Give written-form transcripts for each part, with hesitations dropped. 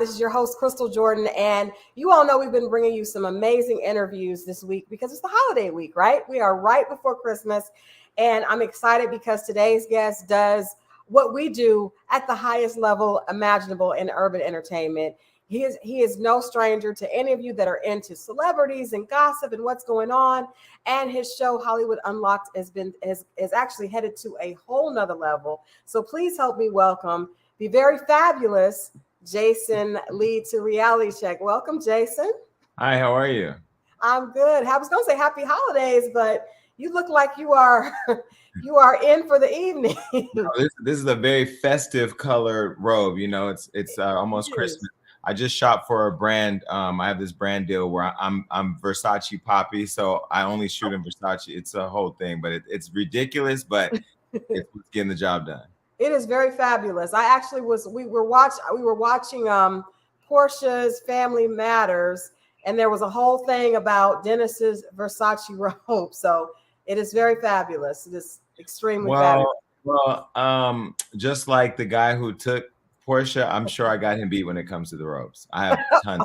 This is your host, Christal Jordan, and you all know we've been bringing you some amazing interviews this week because it's the holiday week, right? We are right before Christmas, and I'm excited because today's guest does what we do at the highest level imaginable in urban entertainment. He is no stranger to any of you that are into celebrities and gossip and what's going on. And his show Hollywood Unlocked is actually headed to a whole nother level. So please help me welcome the very fabulous Jason Lee to Reality Check. Welcome, Jason. Hi, how are you? I'm good. I was going to say happy holidays, but you look like you are you are in for the evening. This is a very festive colored robe. You know, it's almost Christmas. I just shop for a brand. I have this brand deal where I'm Versace Poppy, so I only shoot in Versace. It's a whole thing, but it's ridiculous, but it's getting the job done. It is very fabulous. I actually we were watching Portia's Family Matters, and there was a whole thing about Dennis's Versace robe. So it is very fabulous. It is extremely fabulous. Well, just like the guy who took Portia, I'm sure I got him beat when it comes to the robes. I have tons.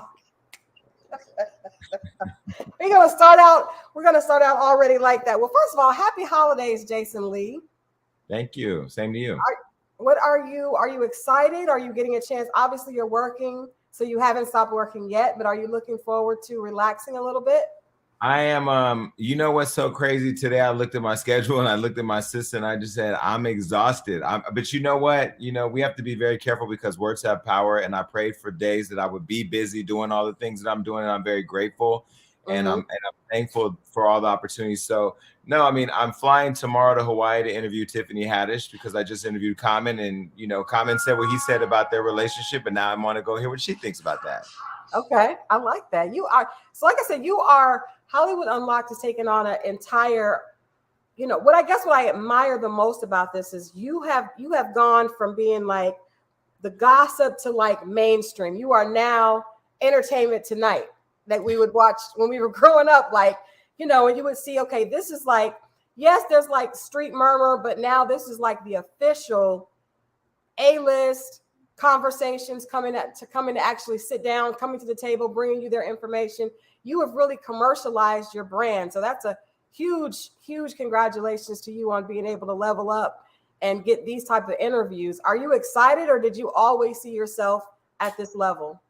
We're gonna start out already like that. Well, first of all, happy holidays, Jason Lee. Thank you. Same to you. Are you excited? Are you getting a chance? Obviously, you're working, so you haven't stopped working yet, but are you looking forward to relaxing a little bit? I am. You know what's so crazy? Today I looked at my schedule and I looked at my sister and I just said, I'm exhausted. But you know what? You know, we have to be very careful because words have power. And I prayed for days that I would be busy doing all the things that I'm doing. And I'm very grateful. And I'm thankful for all the opportunities. So no, I mean, I'm flying tomorrow to Hawaii to interview Tiffany Haddish because I just interviewed Common, and you know, Common said what he said about their relationship, and now I want to go hear what she thinks about that. Okay, I like that. You are, so like I said, you are Hollywood Unlocked is taking on an entire, you know, what I admire the most about this is you have gone from being like the gossip to like mainstream. You are now Entertainment Tonight that we would watch when we were growing up, like, you know, and you would see, okay, this is like, yes, there's like street murmur, but now this is like the official A-list conversations coming to actually sit down, coming to the table, bringing you their information. You have really commercialized your brand. So that's a huge, huge congratulations to you on being able to level up and get these type of interviews. Are you excited, or did you always see yourself at this level?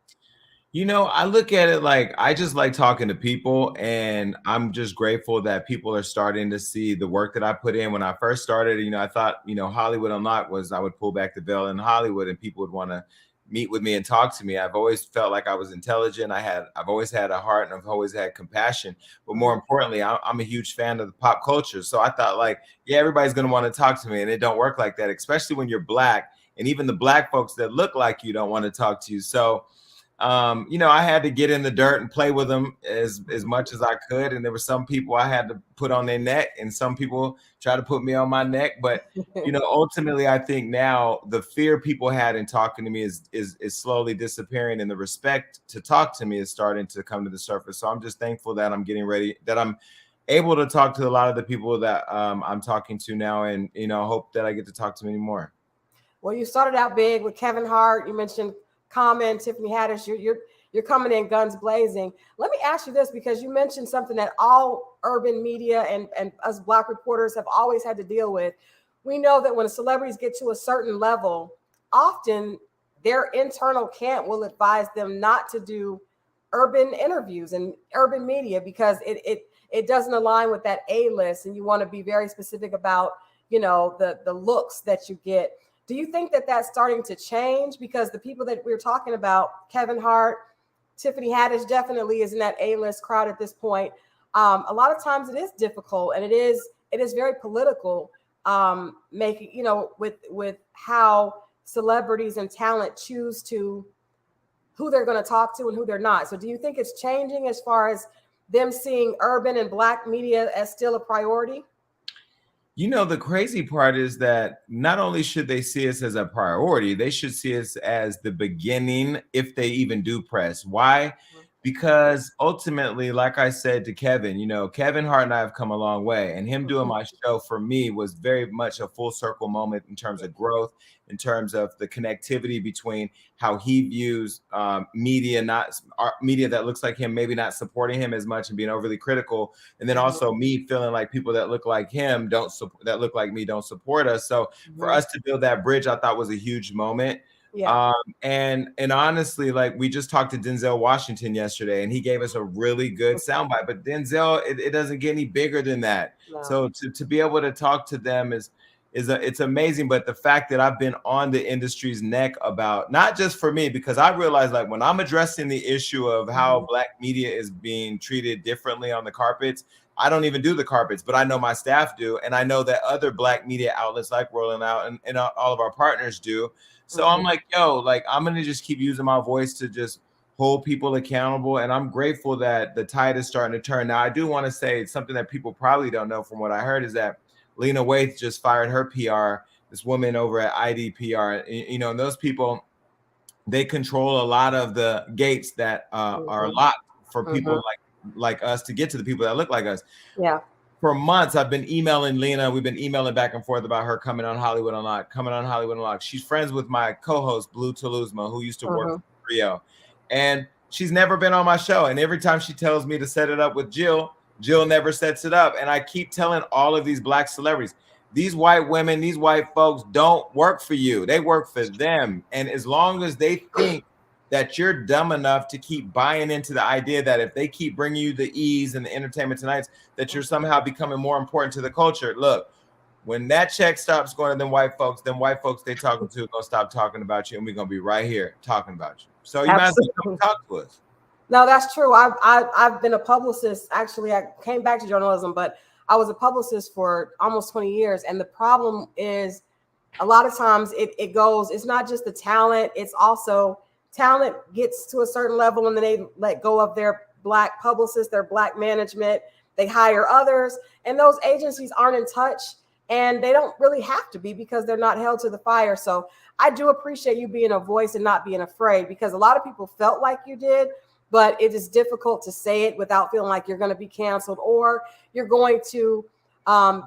You know, I look at it like I just like talking to people, and I'm just grateful that people are starting to see the work that I put in. When I first started, you know, I thought, you know, Hollywood Unlocked was I would pull back the veil in Hollywood and people would want to meet with me and talk to me. I've always felt like I was intelligent. I've always had a heart, and I've always had compassion. But more importantly, I'm a huge fan of the pop culture. So I thought like, yeah, everybody's going to want to talk to me, and it don't work like that, especially when you're Black, and even the Black folks that look like you don't want to talk to you. So you know, I had to get in the dirt and play with them as much as I could. And there were some people I had to put on their neck, and some people try to put me on my neck. But, you know, ultimately, I think now the fear people had in talking to me is slowly disappearing, and the respect to talk to me is starting to come to the surface. So I'm just thankful that I'm getting ready, that I'm able to talk to a lot of the people that I'm talking to now. And, you know, hope that I get to talk to many more. Well, you started out big with Kevin Hart. You mentioned Common, Tiffany Haddish. You're coming in guns blazing. Let me ask you this, because you mentioned something that all urban media and us Black reporters have always had to deal with. We know that when celebrities get to a certain level, often their internal camp will advise them not to do urban interviews and urban media because it doesn't align with that A-list, and you want to be very specific about, you know, the looks that you get. Do you think that that's starting to change? Because the people that we're talking about, Kevin Hart, Tiffany Haddish definitely is in that A-list crowd at this point. A lot of times it is difficult, and it is very political, making, you know, with how celebrities and talent choose to who they're going to talk to and who they're not. So do you think it's changing as far as them seeing urban and Black media as still a priority? You know, the crazy part is that not only should they see us as a priority, they should see us as the beginning if they even do press. Why? because ultimately, like I said to Kevin, you know, Kevin Hart and I have come a long way, and him doing my show for me was very much a full circle moment in terms of growth, in terms of the connectivity between how he views media, not media that looks like him, maybe not supporting him as much and being overly critical, and then also me feeling like people that look like him that look like me don't support us. So for us to build that bridge, I thought was a huge moment. Yeah. And honestly, like we just talked to Denzel Washington yesterday, and he gave us a really good soundbite. But Denzel, it doesn't get any bigger than that. No. So to be able to talk to them it's amazing. But the fact that I've been on the industry's neck about, not just for me, because I realize like when I'm addressing the issue of how Black media is being treated differently on the carpets, I don't even do the carpets, but I know my staff do, and I know that other Black media outlets like Rolling Out and all of our partners do. So I'm like, yo, like I'm gonna just keep using my voice to just hold people accountable. And I'm grateful that the tide is starting to turn. Now, I do want to say something that people probably don't know from what I heard is that Lena Waithe just fired her PR, this woman over at IDPR. You know, and those people, they control a lot of the gates that are locked for people like us to get to the people that look like us. Yeah. For months, I've been emailing Lena. We've been emailing back and forth about her coming on Hollywood Unlocked. She's friends with my co-host, Blue Toulousma, who used to work for Rio. And she's never been on my show. And every time she tells me to set it up with Jill, Jill never sets it up. And I keep telling all of these Black celebrities, these white women, these white folks don't work for you. They work for them. And as long as they think that you're dumb enough to keep buying into the idea that if they keep bringing you the ease and the entertainment tonight, that you're somehow becoming more important to the culture. Look, when that check stops going to them white folks they talking to are gonna stop talking about you, and we're gonna be right here talking about you. So you might as well come talk to us. No, that's true. I've been a publicist. Actually, I came back to journalism, but I was a publicist for almost 20 years. And the problem is a lot of times it's not just the talent, it's also talent gets to a certain level and then they let go of their Black publicists, their Black management, they hire others, and those agencies aren't in touch, and they don't really have to be because they're not held to the fire. So I do appreciate you being a voice and not being afraid, because a lot of people felt like you did, but it is difficult to say it without feeling like you're going to be canceled or you're going to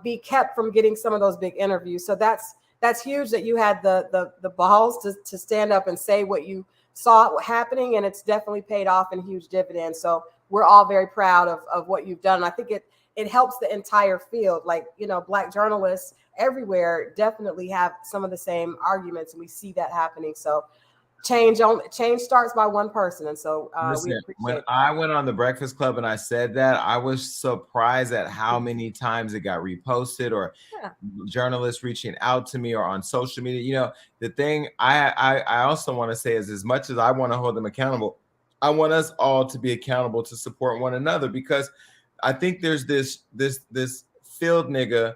be kept from getting some of those big interviews. So that's huge that you had the balls to stand up and say what you saw happening, and it's definitely paid off in huge dividends. So we're all very proud of what you've done. I think it helps the entire field. Like, you know, Black journalists everywhere definitely have some of the same arguments, and we see that happening. So change starts by one person, and so Listen, we appreciate when that. I went on the Breakfast Club and I said that, I was surprised at how many times it got reposted or journalists reaching out to me or on social media. You know, the thing I also want to say is, as much as I want to hold them accountable, I want us all to be accountable to support one another, because I think there's this field nigga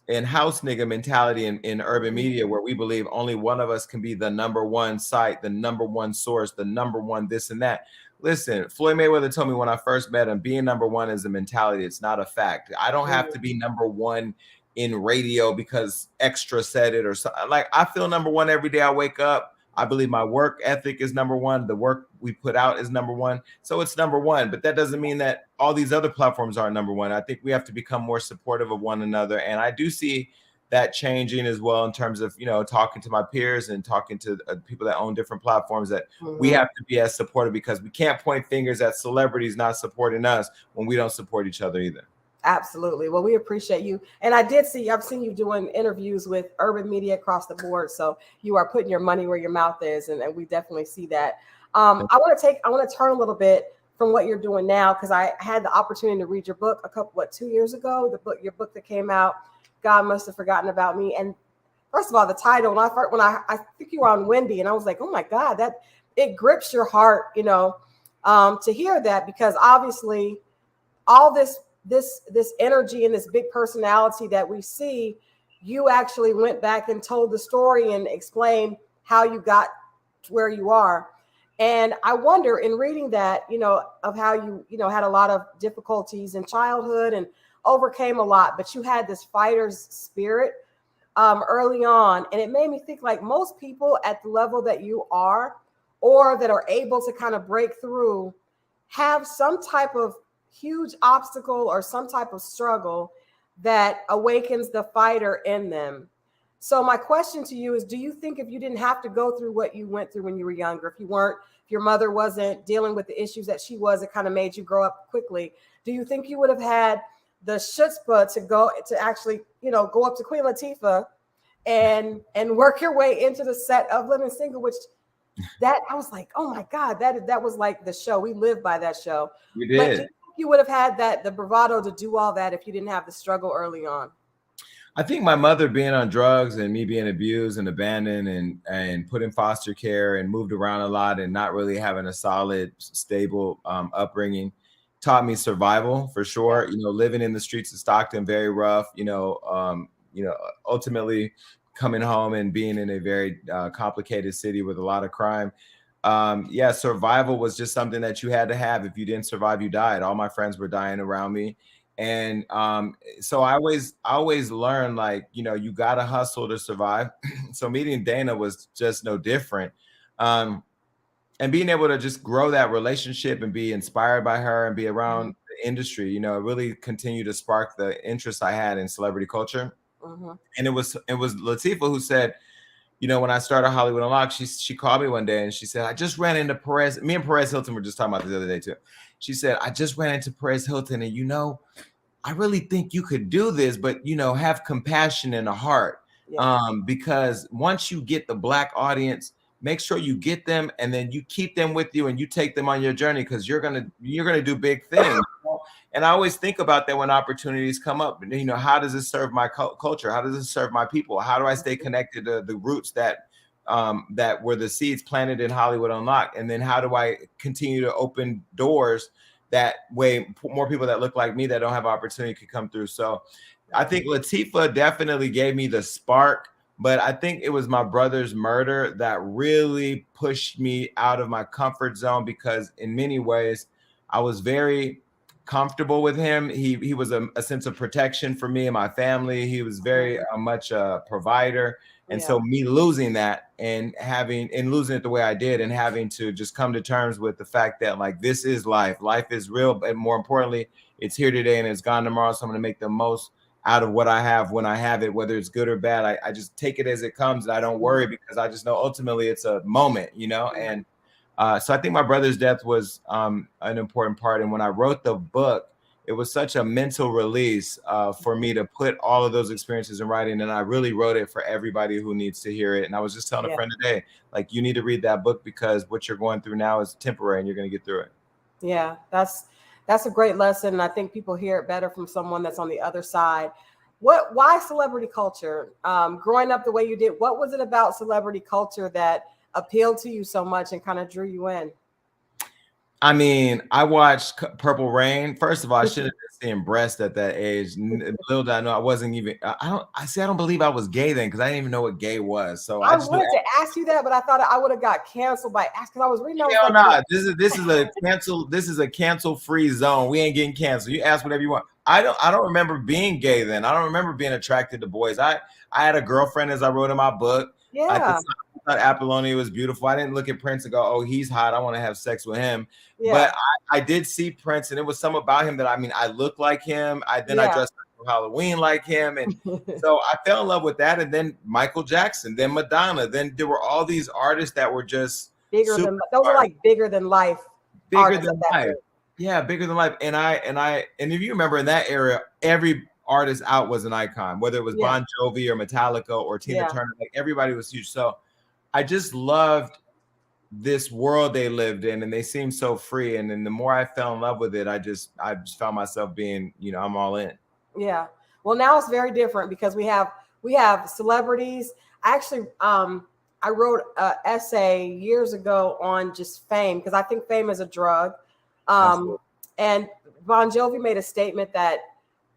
and house nigga mentality in urban media, where we believe only one of us can be the number one site, the number one source, the number one this and that. Listen, Floyd Mayweather told me when I first met him, being number one is a mentality. It's not a fact. I don't have to be number one in radio because Extra said it or something. Like, I feel number one every day I wake up. I believe my work ethic is number one. The work we put out is number one. So it's number one, but that doesn't mean that all these other platforms aren't number one. I think we have to become more supportive of one another. And I do see that changing as well, in terms of, you know, talking to my peers and talking to people that own different platforms, that we have to be as supportive, because we can't point fingers at celebrities not supporting us when we don't support each other either. Absolutely. Well, we appreciate you. And I've seen you doing interviews with urban media across the board. So you are putting your money where your mouth is. And we definitely see that. I want to turn a little bit from what you're doing now, because I had the opportunity to read your book 2 years ago, your book that came out, God Must Have Forgotten About Me. And first of all, the title, when I think you were on Wendy, and I was like, oh my God, that it grips your heart, you know, to hear that, because obviously all this energy and this big personality that we see, you actually went back and told the story and explained how you got to where you are. And I wonder, in reading that, you know, of how you had a lot of difficulties in childhood and overcame a lot, but you had this fighter's spirit early on. And it made me think, like, most people at the level that you are, or that are able to kind of break through, have some type of huge obstacle or some type of struggle that awakens the fighter in them. So my question to you is, do you think if you didn't have to go through what you went through when you were younger, if your mother wasn't dealing with the issues that she was, it kind of made you grow up quickly, do you think you would have had the chutzpah to actually, go up to Queen Latifah and work your way into the set of Living Single, which that I was like, oh my God, that was like the show. We lived by that show. We But do did. you think you would have had the bravado to do all that if you didn't have the struggle early on? I think my mother being on drugs and me being abused and abandoned and put in foster care and moved around a lot and not really having a solid, stable upbringing taught me survival for sure. Living in the streets of Stockton, very rough. Ultimately coming home and being in a very complicated city with a lot of crime. Survival was just something that you had to have. If you didn't survive, you died. All my friends were dying around me. And so I always learned, like, you got to hustle to survive. So meeting Dana was just no different. And being able to just grow that relationship and be inspired by her and be around the industry, it really continued to spark the interest I had in celebrity culture. And it was Latifah who said, when I started Hollywood Unlocked, she called me one day and she said, I just ran into Perez. Me and Perez Hilton were just talking about this the other day too. She said, I just ran into Perez Hilton and I really think you could do this, but have compassion and a heart. Because once you get the Black audience, make sure you get them and then you keep them with you and you take them on your journey, because you're gonna do big things. And I always think about that when opportunities come up. How does this serve my culture? How does this serve my people? How do I stay connected to the roots that were the seeds planted in Hollywood Unlocked? And then how do I continue to open doors that way more people that look like me that don't have opportunity could come through? So I think Latifah definitely gave me the spark, but I think it was my brother's murder that really pushed me out of my comfort zone, because in many ways I was very comfortable with him. He was a sense of protection for me and my family. He was very much a provider. And so me losing that and losing it the way I did and having to just come to terms with the fact that, like, this is life. Life is real. And more importantly, it's here today and it's gone tomorrow. So I'm going to make the most out of what I have when I have it, whether it's good or bad. I just take it as it comes and I don't worry, because I just know ultimately it's a moment, and so I think my brother's death was an important part. And when I wrote the book, it was such a mental release for me to put all of those experiences in writing. And I really wrote it for everybody who needs to hear it. And I was just telling a friend today, like, you need to read that book, because what you're going through now is temporary and you're going to get through it. Yeah, that's a great lesson. And I think people hear it better from someone that's on the other side. Why celebrity culture? Growing up the way you did, what was it about celebrity culture that appealed to you so much and kind of drew you in? I mean, I watched Purple Rain. First of all, I should have been seeing breast at that age. Little did I know I wasn't even. I don't believe I was gay then, because I didn't even know what gay was. So I wanted to ask you that, but I thought I would have got canceled by asking. I was reading. Hell no, this is a cancel. This is a cancel-free zone. We ain't getting canceled. You ask whatever you want. I don't remember being gay then. I don't remember being attracted to boys. I had a girlfriend, as I wrote in my book. Yeah. I thought Apollonia was beautiful. I didn't look at Prince and go, oh, he's hot, I want to have sex with him. But I did see Prince, and it was something about him that, I looked like him. I dressed for Halloween like him. And so I fell in love with that. And then Michael Jackson, then Madonna. Then there were all these artists that were just bigger than, those are like bigger than life. Bigger than life. Yeah, bigger than life. And if you remember in that era, every artist out was an icon, whether it was Bon Jovi or Metallica or Tina Turner, like everybody was huge. So I just loved this world they lived in, and they seemed so free. And then the more I fell in love with it, I just found myself being, I'm all in. Yeah. Well, now it's very different, because we have celebrities. Actually, I wrote an essay years ago on just fame, because I think fame is a drug. And Bon Jovi made a statement that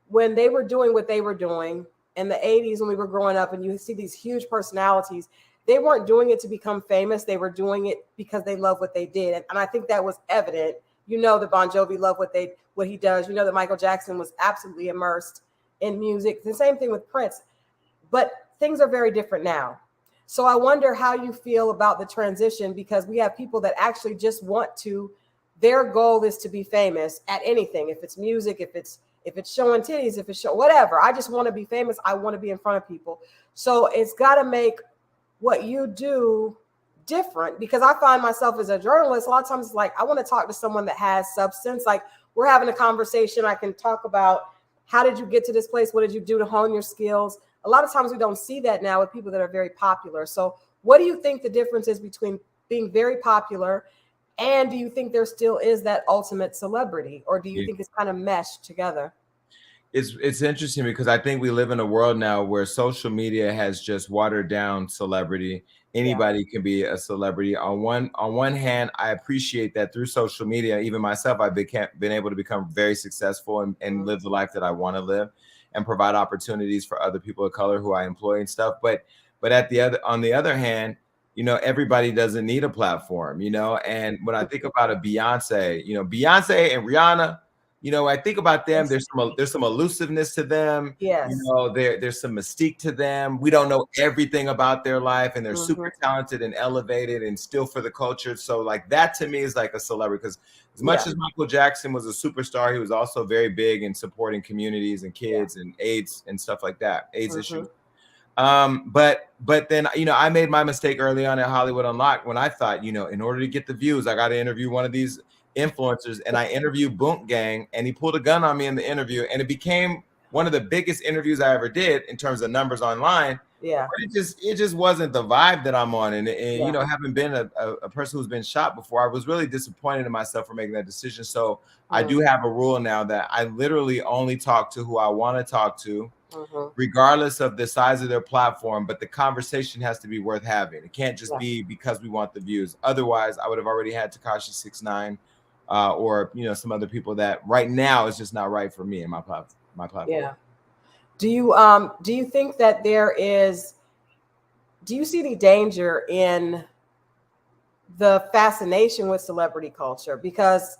when they were doing what they were doing in the 80s, when we were growing up, and you see these huge personalities, they weren't doing it to become famous. They were doing it because they love what they did. And I think that was evident. That Bon Jovi loved what he does. That Michael Jackson was absolutely immersed in music. The same thing with Prince. But things are very different now. So I wonder how you feel about the transition, because we have people that actually just want to their goal is to be famous at anything. If it's music, if it's showing titties, if it's whatever. I just want to be famous. I want to be in front of people. So it's got to make what you do different, because I find myself as a journalist, a lot of times it's like, I want to talk to someone that has substance. Like, we're having a conversation. I can talk about, how did you get to this place? What did you do to hone your skills? A lot of times we don't see that now with people that are very popular. So what do you think the difference is between being very popular, and do you think there still is that ultimate celebrity, or do you think it's kind of meshed together? It's interesting because I think we live in a world now where social media has just watered down celebrity. Anybody can be a celebrity. On one hand, I appreciate that through social media, even myself, I've been able to become very successful and live the life that I want to live, and provide opportunities for other people of color who I employ and stuff. But on the other hand, everybody doesn't need a platform, and when I think about a Beyonce, Beyonce and Rihanna, I think about them, there's some elusiveness to them. Yes. There's some mystique to them. We don't know everything about their life, and they're super talented and elevated and still for the culture. So like that to me is like a celebrity, because as much as Michael Jackson was a superstar, he was also very big in supporting communities and kids and AIDS and stuff like that, AIDS issues. But then, I made my mistake early on at Hollywood Unlocked when I thought, in order to get the views, I got to interview one of these influencers, and I interviewed Boonk Gang, and he pulled a gun on me in the interview, and it became one of the biggest interviews I ever did in terms of numbers online. Yeah. But it just wasn't the vibe that I'm on. And having been a person who's been shot before, I was really disappointed in myself for making that decision. So I do have a rule now that I literally only talk to who I want to talk to, regardless of the size of their platform, but the conversation has to be worth having. It can't just be because we want the views. Otherwise, I would have already had Tekashi 6ix9ine, or some other people that right now is just not right for me and my platform. Yeah. Do you think that do you see any danger in the fascination with celebrity culture? Because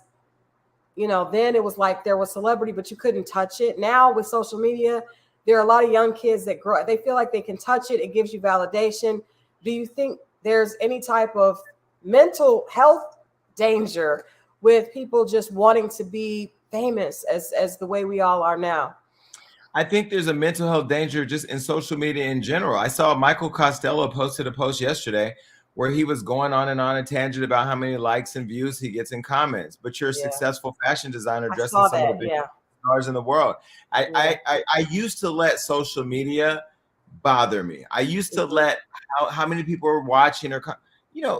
then it was like there was celebrity, but you couldn't touch it. Now with social media, there are a lot of young kids that they feel like they can touch it. It gives you validation. Do you think there's any type of mental health danger with people just wanting to be famous as the way we all are now? I think there's a mental health danger just in social media in general. I saw Michael Costello posted a post yesterday where he was going on and on a tangent about how many likes and views he gets in comments. But you're a successful fashion designer dressing some of the biggest stars in the world. I used to let social media bother me. I used to let how many people are watching or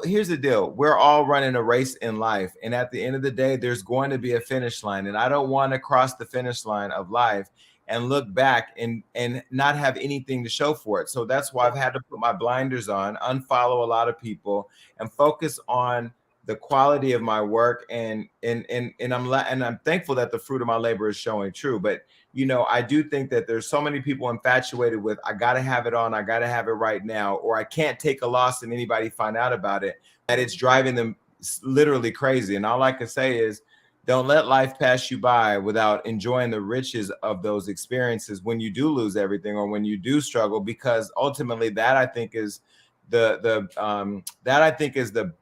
here's the deal. We're all running a race in life, and at the end of the day, there's going to be a finish line, and I don't want to cross the finish line of life and look back and not have anything to show for it. So that's why I've had to put my blinders on, unfollow a lot of people, and focus on the quality of my work. And I'm thankful that the fruit of my labor is showing true. But I do think that there's so many people infatuated with, I got to have it on, I got to have it right now, or I can't take a loss and anybody find out about it, that it's driving them literally crazy. And all I can say is, don't let life pass you by without enjoying the riches of those experiences when you do lose everything or when you do struggle, because ultimately that I think is the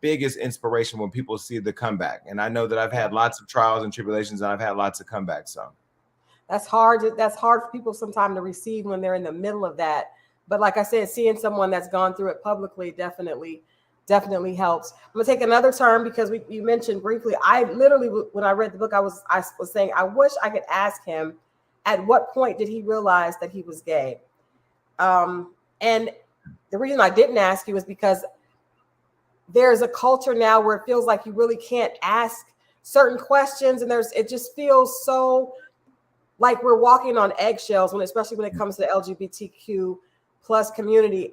biggest inspiration when people see the comeback. And I know that I've had lots of trials and tribulations, and I've had lots of comebacks. So that's hard for people sometimes to receive when they're in the middle of that. But like I said, seeing someone that's gone through it publicly definitely helps. I'm gonna take another turn because you mentioned briefly. I literally, when I read the book, I was saying I wish I could ask him at what point did he realize that he was gay. And the reason I didn't ask you is because there's a culture now where it feels like you really can't ask certain questions, and it just feels so like we're walking on eggshells especially when it comes to the LGBTQ plus community.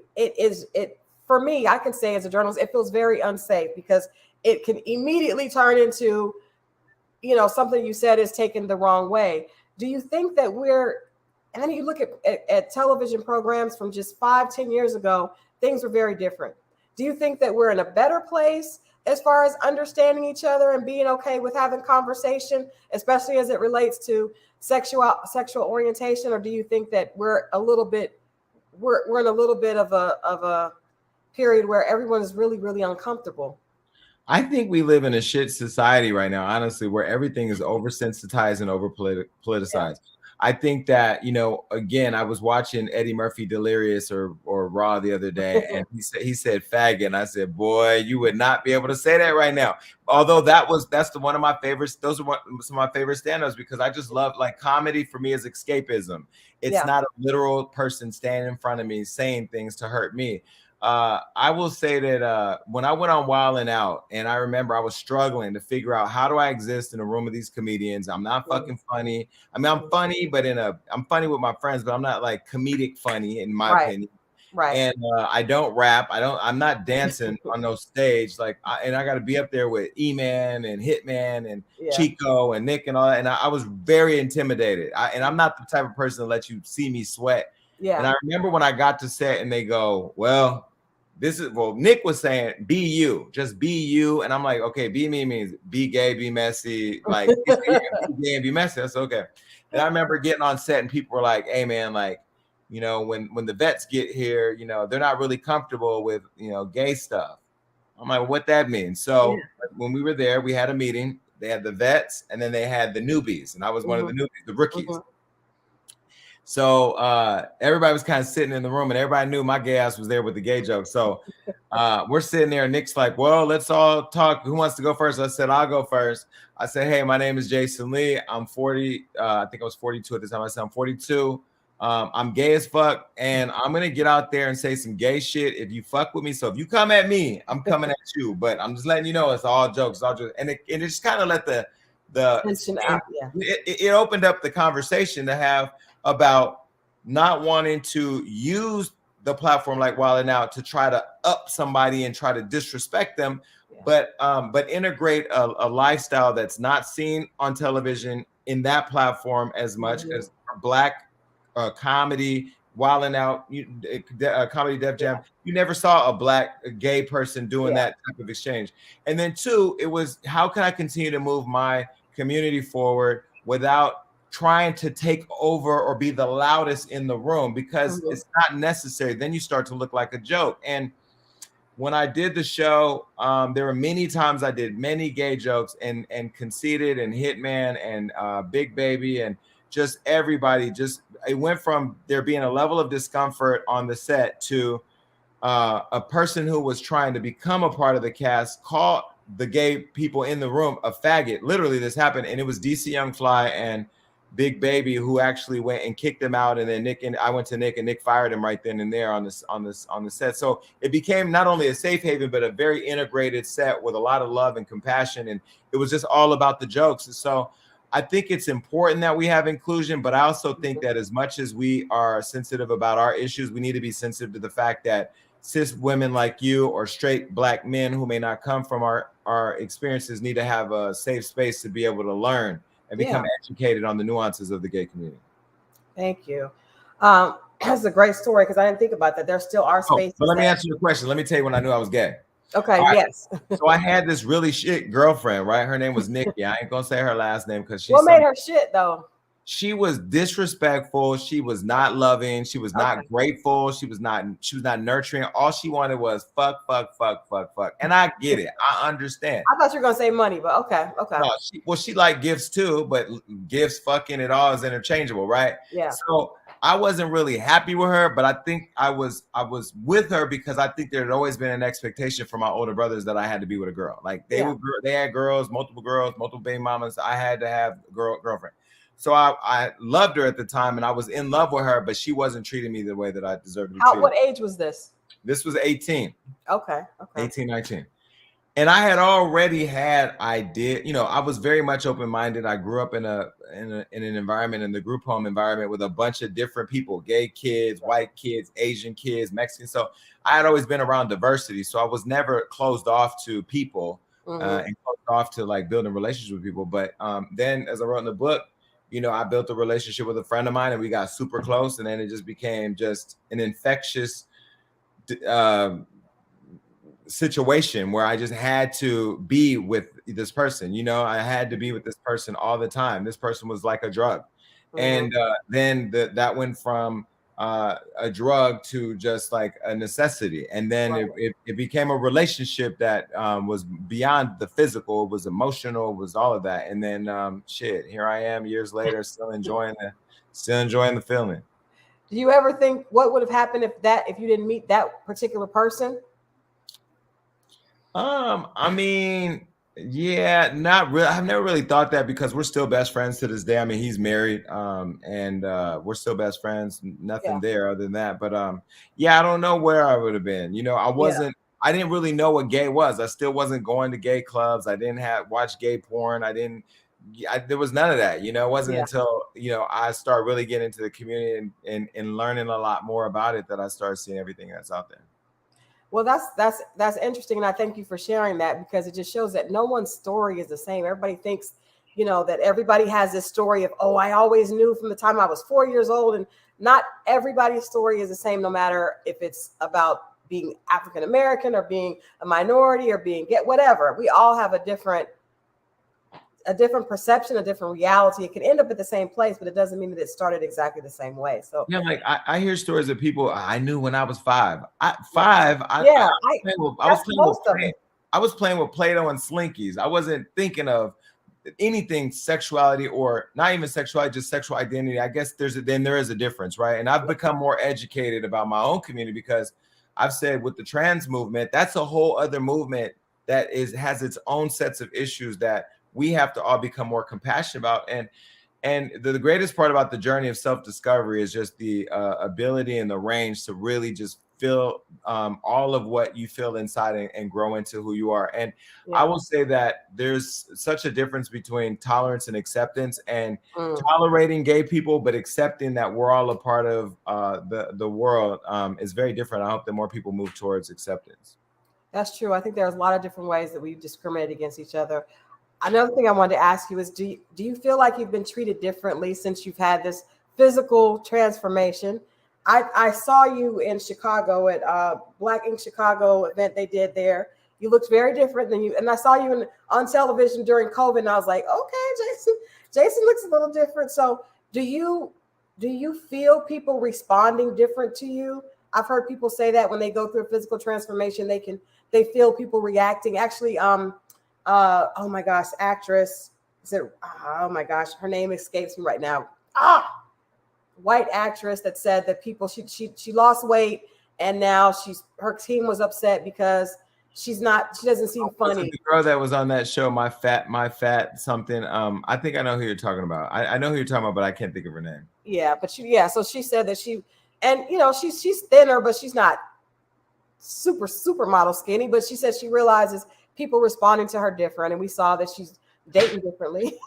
For me, I can say as a journalist, it feels very unsafe because it can immediately turn into, something you said is taken the wrong way. Do you think that and then you look at television programs from just 5-10 years ago, things were very different. Do you think that we're in a better place as far as understanding each other and being okay with having conversation, especially as it relates to sexual orientation? Or do you think that we're in a little bit of a period where everyone is really, really uncomfortable? I think we live in a shit society right now, honestly, where everything is oversensitized and over Yeah. politicized. I think that, you know, again, I was watching Eddie Murphy Delirious or Raw the other day, and he said faggot, and I said, boy, you would not be able to say that right now. Although that's the one of my favorites. Those are some of my favorite stand-ups because I just love, like, comedy for me is escapism. It's Yeah. not a literal person standing in front of me saying things to hurt me. I will say that when I went on Wild and Out, and I remember I was struggling to figure out how do I exist in a room of these comedians. I'm not fucking funny. I mean, I'm funny, but I'm funny with my friends, but I'm not like comedic funny in my Right. opinion. Right. And I don't rap. I'm not dancing on no stage. Like, and I got to be up there with E-Man and Hitman and Chico and Nick and all that. And I was very intimidated. And I'm not the type of person to let you see me sweat. Yeah. And I remember when I got to set and they go, well, Nick was saying, be you, just be you. And I'm like, okay, be me means be gay, be messy, like be gay and be messy. That's okay. And I remember getting on set and people were like, hey man, like, you know, when the vets get here, you know, they're not really comfortable with, you know, gay stuff. I'm like, what that means? So when we were there, we had a meeting. They had the vets and then they had the newbies. And I was one of the newbies, the rookies. So everybody was kind of sitting in the room and everybody knew my gay ass was there with the gay joke. So we're sitting there and Nick's like, well, let's all talk. Who wants to go first? I said, I'll go first. I said, hey, my name is Jason Lee. I'm 40. I think I was 42 at the time. I said, I'm 42. I'm gay as fuck. And I'm going to get out there and say some gay shit if you fuck with me. So if you come at me, I'm coming at you. But I'm just letting you know it's all jokes. It's all jokes. And it just kind of let the tension out. It opened up the conversation to have about not wanting to use the platform like Wild and Out to try to up somebody and try to disrespect them, but integrate a lifestyle that's not seen on television in that platform as much as Black comedy. Wild and Out, Comedy Def Jam. You never saw a Black gay person doing that type of exchange. And then two, it was how can I continue to move my community forward without trying to take over or be the loudest in the room, because it's not necessary. Then you start to look like a joke. And when I did the show, there were many times I did many gay jokes and Conceited and Hitman and Big Baby and just everybody. Just it went from there being a level of discomfort on the set to a person who was trying to become a part of the cast called the gay people in the room a faggot. Literally, this happened, and it was DC Young Fly and Big Baby who actually went and kicked him out, and then I went to Nick, and Nick fired him right then and there on the set. So it became not only a safe haven, but a very integrated set with a lot of love and compassion, and it was just all about the jokes. And so I think it's important that we have inclusion, but I also think that as much as we are sensitive about our issues, we need to be sensitive to the fact that cis women like you or straight Black men who may not come from our experiences need to have a safe space to be able to learn and become educated on the nuances of the gay community. Thank you. That's a great story because I didn't think about that. There still are spaces. But let me answer your question. Let me tell you when I knew I was gay. Okay. Right. Yes. So I had this really shit girlfriend, right? Her name was Nikki. I ain't gonna say her last name because she's. What made her shit though? She was disrespectful. She was not loving. She was not grateful. She was not nurturing. All she wanted was fuck. And I get it. I understand. I thought you were gonna say money, but okay. No, she liked gifts too, but gifts, fucking, it all is interchangeable, right? Yeah. So I wasn't really happy with her, but I think I was with her because I think there had always been an expectation from my older brothers that I had to be with a girl. Like they had girls, multiple baby mamas. I had to have girlfriend. So I loved her at the time, and I was in love with her, but she wasn't treating me the way that I deserved to be treated. What age was this? This was 18. Okay. 18, 19. And I had already had I was very much open-minded. I grew up in an environment, in the group home environment, with a bunch of different people, gay kids, white kids, Asian kids, Mexican. So I had always been around diversity. So I was never closed off to people and closed off to like building relationships with people. But then as I wrote in the book, I built a relationship with a friend of mine and we got super close. And then it just became just an infectious situation where I just had to be with this person. I had to be with this person all the time. This person was like a drug. And then that went from a drug to just like a necessity, and then Right. it became a relationship that was beyond the physical. It was emotional, it was all of that, and then shit, here I am years later, still enjoying the feeling. Do you ever think what would have happened if you didn't meet that particular person? I mean, yeah, not really. I've never really thought that because we're still best friends to this day. I mean, he's married, and we're still best friends. Yeah. Nothing there other than that. But yeah, I don't know where I would have been. You know, Yeah. I didn't really know what gay was. I still wasn't going to gay clubs. I didn't watch gay porn. There was none of that. You know, it wasn't Yeah. until, I started really getting into the community and learning a lot more about it that I started seeing everything that's out there. Well, that's interesting, and I thank you for sharing that because it just shows that no one's story is the same. Everybody thinks, that everybody has this story of, oh, I always knew from the time I was 4 years old, and not everybody's story is the same, no matter if it's about being African American or being a minority or being whatever. We all have a different perception, a different reality. It can end up at the same place, but it doesn't mean that it started exactly the same way. So Yeah, like I hear stories of people I knew when I was five. yeah, I that's most of them. I was playing with Play-Doh and Slinkies. I wasn't thinking of anything sexuality, or not even sexuality, just sexual identity. I guess there is a difference, right? And I've become more educated about my own community because I've said with the trans movement, that's a whole other movement that has its own sets of issues that we have to all become more compassionate about. And the greatest part about the journey of self-discovery is just the ability and the range to really just feel all of what you feel inside and grow into who you are. And I will say that there's such a difference between tolerance and acceptance, and tolerating gay people, but accepting that we're all a part of the world is very different. I hope that more people move towards acceptance. That's true. I think there's a lot of different ways that we discriminate against each other. Another thing I wanted to ask you is, do you feel like you've been treated differently since you've had this physical transformation? I saw you in Chicago at Black Ink Chicago event they did there. You looked very different than you, and I saw you on television during COVID, and I was like, okay, Jason looks a little different. So do you feel people responding different to you? I've heard people say that when they go through a physical transformation, they feel people reacting. Actually, oh my gosh, actress. Oh my gosh, her name escapes me right now. White actress that said that people she lost weight, and now her team was upset because she doesn't seem funny. The girl that was on that show, my fat something. I think I know who you're talking about. I know who you're talking about, but I can't think of her name. Yeah, but so she said that she's thinner, but she's not super model skinny. But she said she realizes people responding to her different, and we saw that she's dating differently,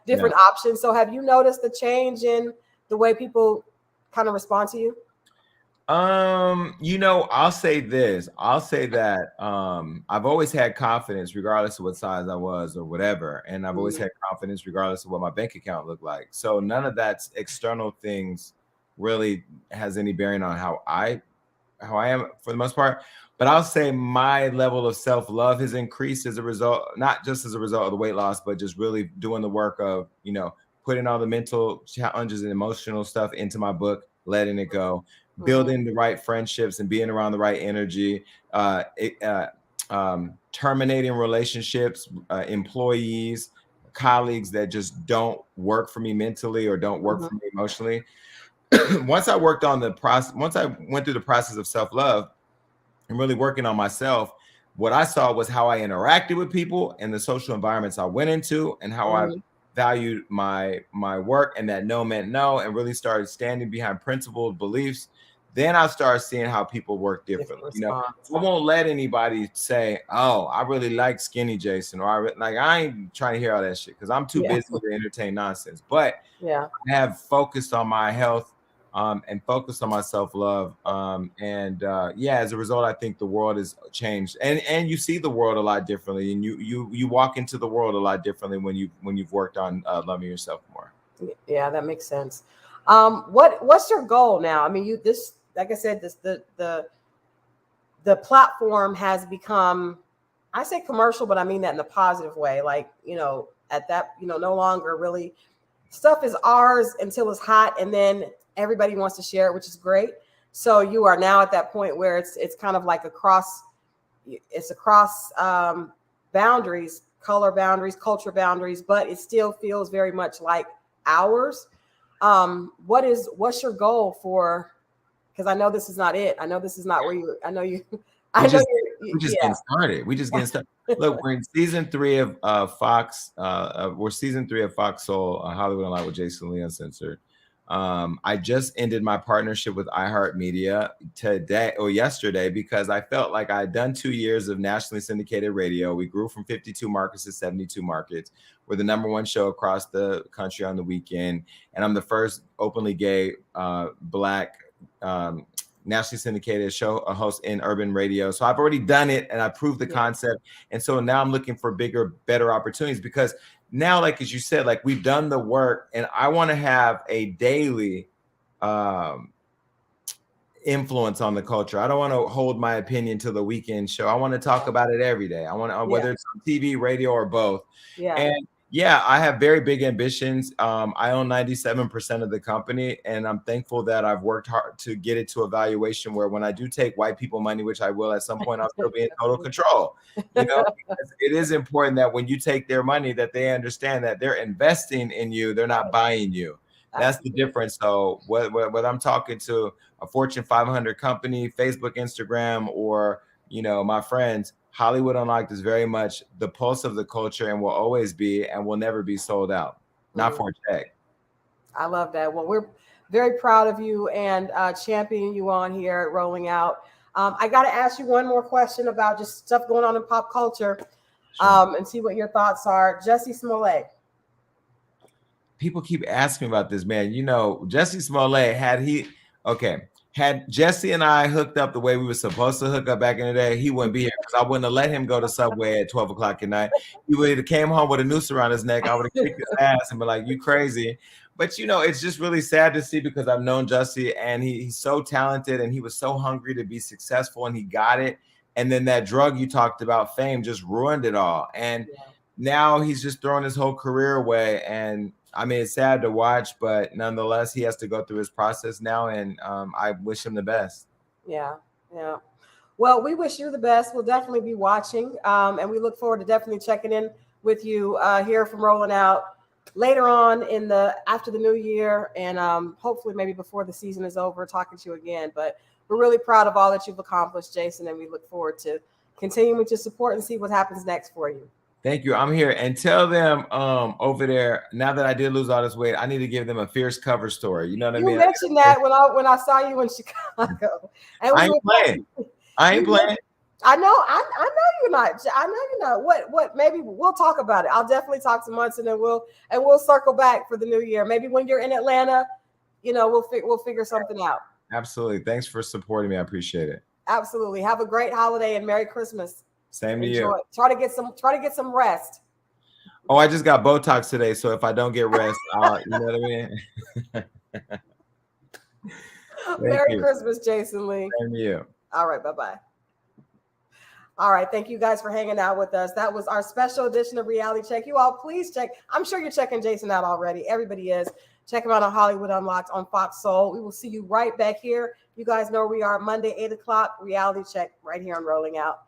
different options. So have you noticed the change in the way people kind of respond to you? I'll say this. I'll say that I've always had confidence regardless of what size I was or whatever. And I've always had confidence regardless of what my bank account looked like. So none of that's external things really has any bearing on how I am for the most part. But I'll say my level of self-love has increased as a result, not just as a result of the weight loss, but just really doing the work of, putting all the mental challenges and emotional stuff into my book, letting it go, building the right friendships and being around the right energy, terminating relationships, employees, colleagues that just don't work for me mentally or don't work for me emotionally. Once I went through the process of self-love and really working on myself, what I saw was how I interacted with people and the social environments I went into, and how I valued my work, and that no meant no, and really started standing behind principled beliefs. Then I started seeing how people work differently. I won't let anybody say, "Oh, I really like skinny Jason," or I ain't trying to hear all that shit because I'm too busy to entertain nonsense. But I have focused on my health and focused on my self-love. As a result, I think the world has changed, and you see the world a lot differently, and you walk into the world a lot differently when you've worked on loving yourself more. Yeah, that makes sense. What's your goal now? I mean, like I said, the platform has become, I say commercial, but I mean that in a positive way. Like, at that, no longer really stuff is ours until it's hot, and then everybody wants to share it, which is great. So you are now at that point where it's kind of like across boundaries, color boundaries, culture boundaries, but it still feels very much like ours. What's your goal for? Because I know this is not it. I know this is not where you. I know you. I know we're just getting started. We just getting started. Look, we're in season 3 of Fox. We're season 3 of Fox Soul, Hollywood Unlocked with Jason Lee Uncensored. I just ended my partnership with iHeartMedia yesterday, because I felt like I had done 2 years of nationally syndicated radio. We grew from 52 markets to 72 markets. We're the #1 show across the country on the weekend, and I'm the first openly gay Black nationally syndicated show host in urban radio. So I've already done it, and I proved the concept. And so now I'm looking for bigger, better opportunities, because now, like, as you said, like, we've done the work, and I want to have a daily influence on the culture. I don't want to hold my opinion to the weekend show. I want to talk about it every day. I want to, whether it's on TV, radio, or both. And yeah, I have very big ambitions. I own 97% of the company, and I'm thankful that I've worked hard to get it to a valuation where, when I do take white people money, which I will at some point, I'll still be in total control. You know, it is important that when you take their money, that they understand that they're investing in you, they're not buying you. That's the difference. So whether I'm talking to a Fortune 500 company, Facebook, Instagram, or, you know, my friends, Hollywood Unlocked is very much the pulse of the culture, and will always be, and will never be sold out. Not for a check. I love that. Well, we're very proud of you and championing you on here at Rolling Out. I got to ask you one more question about just stuff going on in pop culture, and see what your thoughts are. Jussie Smollett. People keep asking about this, man. You know, Jussie Smollett, had Jesse and I hooked up the way we were supposed to hook up back in the day, he wouldn't be here, because I wouldn't have let him go to Subway at 12 o'clock at night. He would have came home with a noose around his neck. I would have kicked his ass and been like, "You crazy." But, you know, it's just really sad to see, because I've known Jussie, and he's so talented, and he was so hungry to be successful, and he got it. And then that drug you talked about, fame, just ruined it all. And now he's just throwing his whole career away. And I mean, it's sad to watch, but nonetheless, he has to go through his process now, and I wish him the best. Yeah. Well, we wish you the best. We'll definitely be watching, and we look forward to definitely checking in with you here from Rolling Out later on after the new year, and hopefully maybe before the season is over, talking to you again. But we're really proud of all that you've accomplished, Jason, and we look forward to continuing to support and see what happens next for you. Thank you. I'm here. And tell them over there, now that I did lose all this weight, I need to give them a fierce cover story. You know what I mean? You mentioned that when I saw you in Chicago. And I ain't playing. I ain't playing. I know you're not. I know you're not. What maybe we'll talk about it. I'll definitely talk to Munson, and we'll circle back for the new year. Maybe when you're in Atlanta, you know, we'll figure something out. Absolutely. Thanks for supporting me. I appreciate it. Absolutely. Have a great holiday and Merry Christmas. Same to you. Try to get some rest. Oh, I just got Botox today, so if I don't get rest, you know what I mean? Merry Christmas, Jason Lee. Same to you. All right, bye-bye. All right, thank you guys for hanging out with us. That was our special edition of Reality Check. You all please check. I'm sure you're checking Jason out already. Everybody is. Check him out on Hollywood Unlocked on Fox Soul. We will see you right back here. You guys know where we are Monday, 8 o'clock. Reality Check right here on Rolling Out.